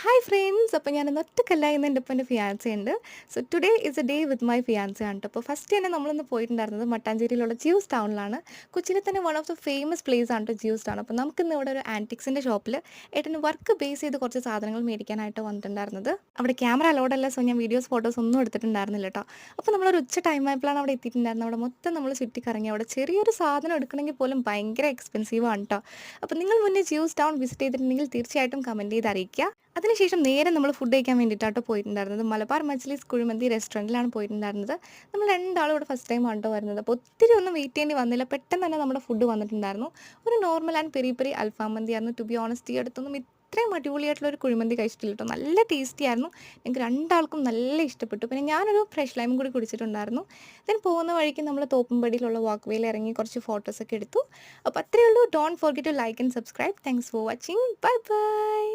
Hi friends, അപ്പോൾ ഞാൻ ഒറ്റക്കല്ല ഇന്ന് എൻ്റെ ഒപ്പം എൻ്റെ ഫിയാൻസി ഉണ്ട്. So today is A day with my fiancée ആണ്. അപ്പോൾ ഫസ്റ്റ് തന്നെ നമ്മളൊന്ന് പോയിട്ടുണ്ടായിരുന്നത് മട്ടാഞ്ചേരിയിലുള്ള ജിയൂസ് ടൗണിലാണ്. കൊച്ചിയിലെ തന്നെ one of the famous place ആണ് കേട്ടോ ജിയൂസ് ടൗൺ. അപ്പോൾ നമുക്കിന്ന് ഇവിടെ ഒരു ആൻറ്റിക്സിൻ്റെ ഷോപ്പിൽ ഏട്ടന് വർക്ക് ബേസ് ചെയ്ത് കുറച്ച് സാധനങ്ങൾ മേടിക്കാനായിട്ട് വന്നിട്ടുണ്ടായിരുന്നത്. അവിടെ ക്യാമറ അലോഡല്ല, സോ ഞാൻ വീഡിയോസ് ഫോട്ടോസ് ഒന്നും എടുത്തിട്ടുണ്ടായിരുന്നില്ല കേട്ടോ. അപ്പോൾ നമ്മളൊരു ഉച്ച ടൈം ആയപ്പോഴാണ് അവിടെ എത്തിയിട്ടുണ്ടായിരുന്നത്. അവിടെ മൊത്തം നമ്മൾ ചുറ്റിക്കറങ്ങി. അവിടെ ചെറിയൊരു സാധനം എടുക്കണമെങ്കിൽ പോലും ഭയങ്കര എക്സ്പെൻസീവ് ആണ് കേട്ടോ. അപ്പോൾ നിങ്ങൾ മുന്നേ ജിയൂസ് ടൗൺ വിസിറ്റ് ചെയ്തിട്ടുണ്ടെങ്കിൽ തീർച്ചയായിട്ടും കമൻറ്റ് ചെയ്ത് അറിയിക്കുക. അതിനുശേഷം നേരെ നമ്മൾ ഫുഡ് കഴിക്കാൻ വേണ്ടിയിട്ടാട്ടോ പോയിട്ടുണ്ടായിരുന്നത്. മലബാർ മജ്ലിസ് കുഴിമന്തി റെസ്റ്റോറൻറ്റിലാണ് പോയിട്ടുണ്ടായിരുന്നത്. നമ്മൾ രണ്ടാളും ഇവിടെ ഫസ്റ്റ് ടൈം ആട്ടോ വരുന്നത്. അപ്പോൾ ഒത്തിരി ഒന്നും വെയിറ്റ് ചെയ്യേണ്ടി വന്നില്ല. പെട്ടെന്ന് തന്നെ നമ്മുടെ ഫുഡ് വന്നിട്ടുണ്ടായിരുന്നു. ഒരു നോർമൽ ആൻഡ് പെരി പെരി അൽഫാം മന്തിയായിരുന്നു. ടു ബി ഓണസ്റ്റ്, ഈ അടുത്തൊന്നും ഇത്രയും അടിപൊളിയായിട്ടുള്ള ഒരു കുഴിമന്തി കഴിച്ചിട്ടില്ല കേട്ടോ. നല്ല ടേസ്റ്റി ആയിരുന്നു. ഞങ്ങൾക്ക് രണ്ടാൾക്കും നല്ല ഇഷ്ടപ്പെട്ടു. പിന്നെ ഞാനൊരു ഫ്രഷ് ലൈമും കൂടി കുടിച്ചിട്ടുണ്ടായിരുന്നു. ദെൻ പോകുന്ന വഴിക്ക് നമ്മൾ തോപ്പുംപടിയിലുള്ള വാക്ക് വേയിൽ ഇറങ്ങി കുറച്ച് ഫോട്ടോസൊക്കെ എടുത്തു. അപ്പോൾ അത്രയേ ഉള്ളൂ. Don't forget to like and subscribe. Thanks for watching. Bye by.